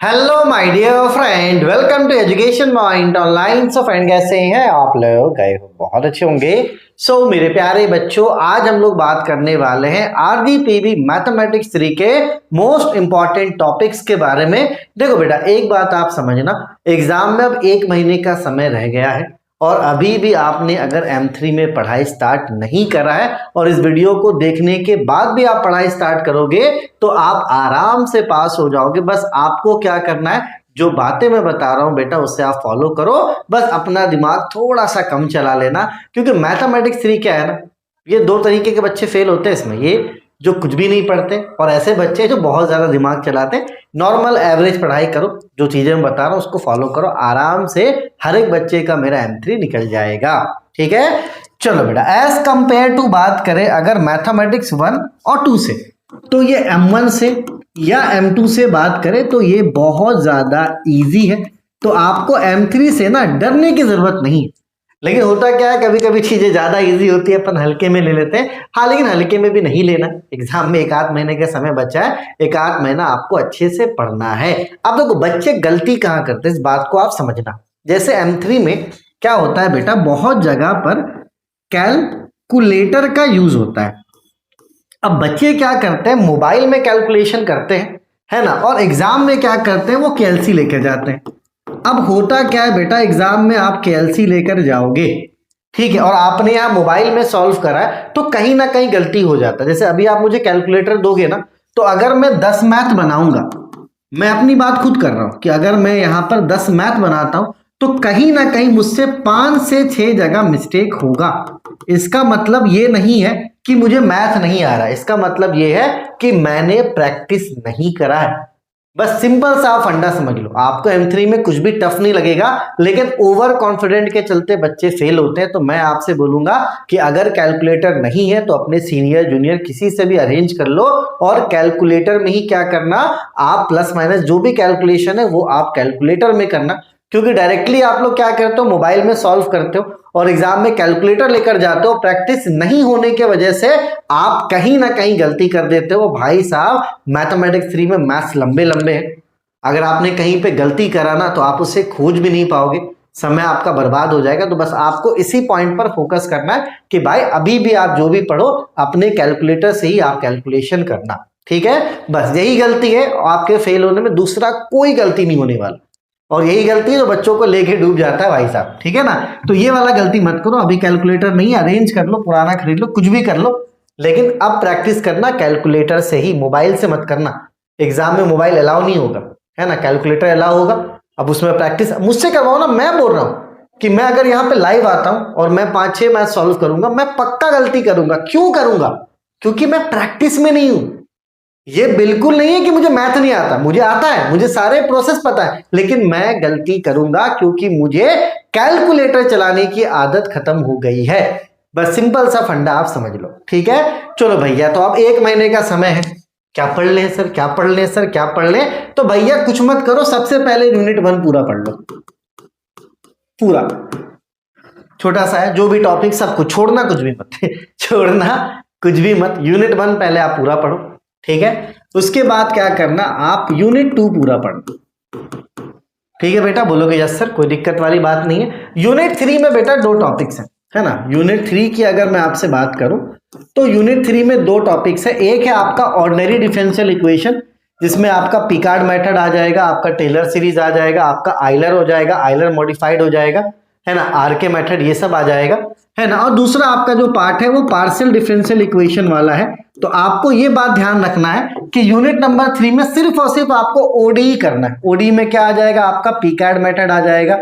Hello my dear friend, welcome to education mind online. So friend, कैसे हैं आप लोग? गए हो बहुत अच्छे होंगे। मेरे प्यारे बच्चों, आज हम लोग बात करने वाले हैं आरडीपीवी मैथमेटिक्स 3 के मोस्ट इंपॉर्टेंट टॉपिक्स के बारे में। देखो बेटा, एक बात आप समझना, एग्जाम में अब 1 महीने का समय रह गया है और अभी भी आपने अगर M3 में पढ़ाई स्टार्ट नहीं करा है और इस वीडियो को देखने के बाद भी आप पढ़ाई स्टार्ट करोगे तो आप आराम से पास हो जाओगे। बस आपको क्या करना है, जो बातें मैं बता रहा हूं बेटा उससे आप फॉलो करो। बस अपना दिमाग थोड़ा सा कम चला लेना, क्योंकि मैथमेटिक्स 3 क्या है ना, ये 2 तरीके के बच्चे फेल होते हैं इसमें। ये जो कुछ भी नहीं पढ़ते और ऐसे बच्चे जो बहुत ज्यादा दिमाग चलाते हैं। नॉर्मल एवरेज पढ़ाई करो, जो चीजें मैं बता रहा हूं उसको फॉलो करो, आराम से हर एक बच्चे का मेरा M3 निकल जाएगा। ठीक है, चलो बेटा, एज कंपेयर टू बात करें अगर मैथमेटिक्स 1 और 2 से, तो ये M1 से या M2 से बात करें तो ये बहुत ज्यादा इजी है। तो आपको M3 से ना डरने की जरूरत नहीं है। लेकिन होता क्या है, कभी कभी चीजें ज्यादा इजी होती है, अपन हल्के में ले लेते हैं। हाँ, लेकिन हल्के में भी नहीं लेना। एग्जाम में 1 आध महीने का समय बचा है, 1 आध महीना आपको अच्छे से पढ़ना है। अब देखो, बच्चे गलती कहाँ करते हैं इस बात को आप समझना। जैसे M3 में क्या होता है बेटा, बहुत जगह पर कैलकुलेटर का यूज होता है। अब बच्चे क्या करते हैं, मोबाइल में कैलकुलेशन करते हैं, है ना, और एग्जाम में क्या करते हैं, वो केएलसी लेकर जाते हैं। अब होता क्या है बेटा, एग्जाम में आप केएलसी लेकर जाओगे, ठीक है, और आपने यहाँ मोबाइल में सॉल्व करा है तो कहीं ना कहीं गलती हो जाता है। जैसे अभी आप मुझे कैलकुलेटर दोगे ना, तो अगर मैं 10 मैथ बनाऊंगा, मैं अपनी बात खुद कर रहा हूं कि अगर मैं यहाँ पर 10 मैथ बनाता हूं तो कहीं ना कहीं मुझसे 5 से 6 जगह मिस्टेक होगा। इसका मतलब ये नहीं है कि मुझे मैथ नहीं आ रहा है, इसका मतलब ये है कि मैंने प्रैक्टिस नहीं करा है। बस सिंपल सा फंडा समझ लो, आपको M3 में कुछ भी टफ नहीं लगेगा। लेकिन ओवर कॉन्फिडेंट के चलते बच्चे फेल होते हैं। तो मैं आपसे बोलूंगा कि अगर कैलकुलेटर नहीं है तो अपने सीनियर जूनियर किसी से भी अरेंज कर लो, और कैलकुलेटर में ही क्या करना, आप प्लस माइनस जो भी कैलकुलेशन है वो आप कैलकुलेटर में करना। क्योंकि डायरेक्टली आप लोग क्या करते हो, मोबाइल में सॉल्व करते हो और एग्जाम में कैलकुलेटर लेकर जाते हो। प्रैक्टिस नहीं होने की वजह से आप कहीं ना कहीं गलती कर देते हो। भाई साहब, मैथमेटिक्स 3 में मैथ्स लंबे लंबे हैं। अगर आपने कहीं पे गलती करा ना तो आप उसे खोज भी नहीं पाओगे, समय आपका बर्बाद हो जाएगा। तो बस आपको इसी पॉइंट पर फोकस करना है कि भाई अभी भी आप जो भी पढ़ो अपने कैलकुलेटर से ही आप कैलकुलेशन करना। ठीक है, बस यही गलती है आपके फेल होने में, दूसरा कोई गलती नहीं होने वाला। और यही गलती है जो बच्चों को लेके डूब जाता है भाई साहब, ठीक है ना। तो ये वाला गलती मत करो। अभी कैलकुलेटर नहीं, अरेंज कर लो, पुराना खरीद लो, कुछ भी कर लो, लेकिन अब प्रैक्टिस करना कैलकुलेटर से ही, मोबाइल से मत करना। एग्जाम में मोबाइल अलाउ नहीं होगा, है ना, कैलकुलेटर अलाउ होगा। अब उसमें प्रैक्टिस मुझसे करवाओ ना। मैं बोल रहा हूं कि मैं अगर यहाँ पे लाइव आता हूं और मैं 5-6 मैथ सॉल्व करूंगा, मैं पक्का गलती करूंगा। क्यों करूंगा? क्योंकि मैं प्रैक्टिस में नहीं हूं। ये बिल्कुल नहीं है कि मुझे मैथ नहीं आता, मुझे आता है, मुझे सारे प्रोसेस पता है, लेकिन मैं गलती करूंगा क्योंकि मुझे कैलकुलेटर चलाने की आदत खत्म हो गई है। बस सिंपल सा फंडा आप समझ लो, ठीक है। चलो भैया, तो अब 1 महीने का समय है, क्या पढ़ लें सर, क्या पढ़ लें सर, क्या पढ़ लें? तो भैया कुछ मत करो, सबसे पहले यूनिट 1 पूरा पढ़ लो। पूरा छोटा सा है, जो भी टॉपिक सब कुछ छोड़ना, कुछ भी मत छोड़ना कुछ भी मत। यूनिट 1 पहले आप पूरा पढ़ो, ठीक है। उसके बाद क्या करना, आप यूनिट 2 पूरा पढ़ना। ठीक है बेटा, बोलोगे यस सर, कोई दिक्कत वाली बात नहीं है। यूनिट 3 में बेटा 2 टॉपिक्स हैं, है ना। यूनिट 3 की अगर मैं आपसे बात करूं तो यूनिट 3 में 2 टॉपिक्स है। एक है आपका ऑर्डिनरी डिफरेंशियल इक्वेशन, जिसमें आपका पिकार्ड मेथड आ जाएगा, आपका टेलर सीरीज आ जाएगा, आपका आइलर हो जाएगा, आइलर मॉडिफाइड हो जाएगा, है ना, आरके मेथड, ये सब आ जाएगा, है ना। और दूसरा आपका जो पार्ट है वो पार्शियल डिफरेंशियल इक्वेशन वाला है। तो आपको ये बात ध्यान रखना है कि यूनिट नंबर 3 में सिर्फ और सिर्फ आपको ओडी करना है। ओडी में क्या आ जाएगा, आपका पिकार्ड मेथड आ जाएगा,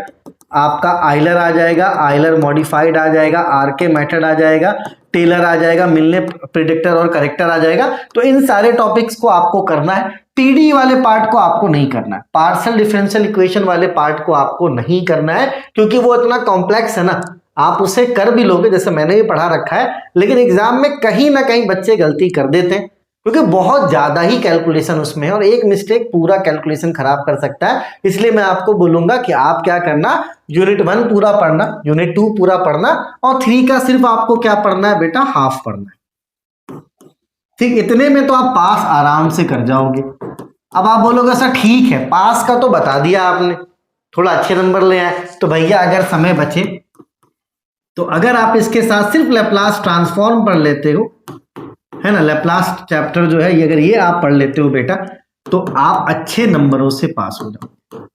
आपका आइलर आ जाएगा, आइलर मॉडिफाइड आ जाएगा, आरके मेथड आ जाएगा, टेलर आ जाएगा, मिलने प्रिडिक्टर और करेक्टर आ जाएगा। तो इन सारे टॉपिक्स को आपको करना है। पीडी वाले पार्ट को आपको नहीं करना है, पार्शियल डिफरेंशियल इक्वेशन वाले पार्ट को आपको नहीं करना है, क्योंकि वो इतना कॉम्प्लेक्स है ना। आप उसे कर भी लोगे, जैसे मैंने भी पढ़ा रखा है, लेकिन एग्जाम में कहीं ना कहीं बच्चे गलती कर देते हैं, क्योंकि बहुत ज्यादा ही कैलकुलेशन उसमें है और एक मिस्टेक पूरा कैलकुलेशन खराब कर सकता है। इसलिए मैं आपको बोलूंगा कि आप क्या करना, यूनिट 1 पूरा पढ़ना, यूनिट 2 पूरा पढ़ना, और 3 का सिर्फ आपको क्या पढ़ना है बेटा, हाफ पढ़ना है। ठीक, इतने में तो आप पास आराम से कर जाओगे। अब आप बोलोगे सर ठीक है, पास का तो बता दिया आपने, थोड़ा अच्छे नंबर ले आए, तो भैया अगर समय बचे तो अगर आप इसके साथ सिर्फ लैप्लास ट्रांसफॉर्म पढ़ लेते हो, है ना, लैप्लास चैप्टर जो है ये अगर ये आप पढ़ लेते हो बेटा, तो आप अच्छे नंबरों से पास हो जाओ।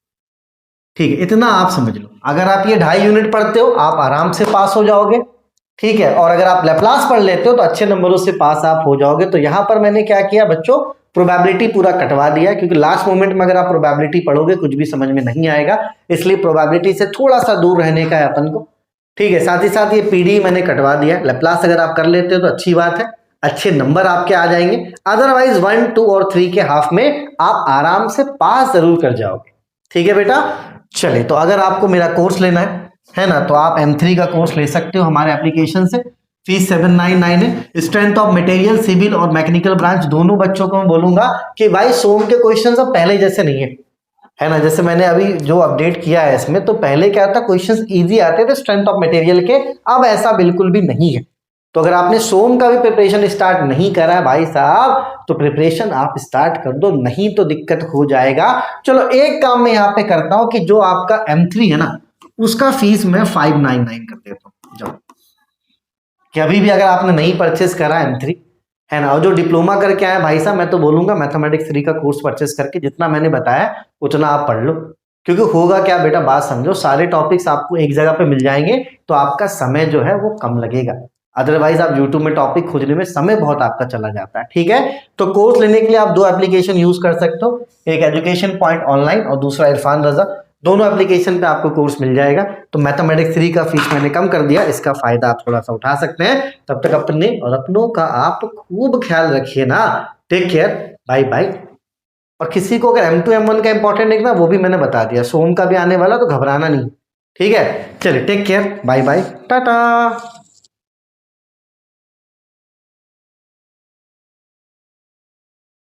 ठीक है, इतना आप समझ लो। अगर आप ये 2.5 यूनिट पढ़ते हो आप आराम से पास हो जाओगे। ठीक है, और अगर आप लैप्लास पढ़ लेते हो तो अच्छे नंबरों से पास आप हो जाओगे। तो यहां पर मैंने क्या किया बच्चों, प्रोबेबिलिटी पूरा कटवा दिया, क्योंकि लास्ट मोमेंट में अगर आप प्रोबेबिलिटी पढ़ोगे कुछ भी समझ में नहीं आएगा, इसलिए प्रोबेबिलिटी से थोड़ा सा दूर रहने का है अपन को। ठीक है, साथ ही साथ ये पीडी मैंने कटवा दिया। लैप्लास अगर आप कर लेते हो तो अच्छी बात है, अच्छे नंबर आपके आ जाएंगे। अदरवाइज 1, 2 और 3 के हाफ में आप आराम से पास जरूर कर जाओगे। ठीक है बेटा, चलिए, तो अगर आपको मेरा कोर्स लेना है ना, तो आप M3 का कोर्स ले सकते हो हमारे एप्लीकेशन से। फीस 799 है। स्ट्रेंथ ऑफ मटेरियल, सिविल और मैकेनिकल ब्रांच दोनों बच्चों को मैं बोलूंगा कि भाई सोम के क्वेश्चंस अब पहले जैसे नहीं है ना। जैसे मैंने अभी जो अपडेट किया है इसमें, तो पहले क्या था, क्वेश्चंस इजी आते थे स्ट्रेंथ ऑफ मटेरियल के, अब ऐसा बिल्कुल भी नहीं है। तो अगर आपने सोम का भी प्रिपरेशन स्टार्ट नहीं करा है भाई साहब, तो प्रिपरेशन आप स्टार्ट कर दो, नहीं तो दिक्कत हो जाएगा। चलो एक काम मैं यहाँ पे करता हूं कि जो आपका M3 है ना, उसका फीस मैं 599 कर देता हूँ। जाओ, कि अभी भी अगर आपने नहीं परचेस करा M3, है ना, और जो डिप्लोमा करके आए भाई साहब, मैं तो बोलूंगा मैथमेटिक्स 3 का कोर्स परचेस करके जितना मैंने बताया उतना आप पढ़ लो। क्योंकि होगा क्या बेटा, बात समझो, सारे टॉपिक्स आपको एक जगह पे मिल जाएंगे, तो आपका समय जो है वो कम लगेगा। अदरवाइज आप यूट्यूब में टॉपिक खोजने में समय बहुत आपका चला जाता है। ठीक है, तो कोर्स लेने के लिए आप 2 एप्लीकेशन यूज कर सकते हो, एक एजुकेशन पॉइंट ऑनलाइन और दूसरा इरफान रजा। दोनों एप्लीकेशन पे आपको कोर्स मिल जाएगा। तो मैथमेटिक्स 3 का फीस मैंने कम कर दिया, इसका फायदा आप थोड़ा सा उठा सकते हैं। तब तक अपने और अपनों का आप खूब ख्याल रखिए ना। Take care, bye bye. और किसी को अगर M2 M1 का इंपॉर्टेंट देखना, वो भी मैंने बता दिया, सोम का भी आने वाला, तो घबराना नहीं। ठीक है, चलिए take care, bye bye, Tata.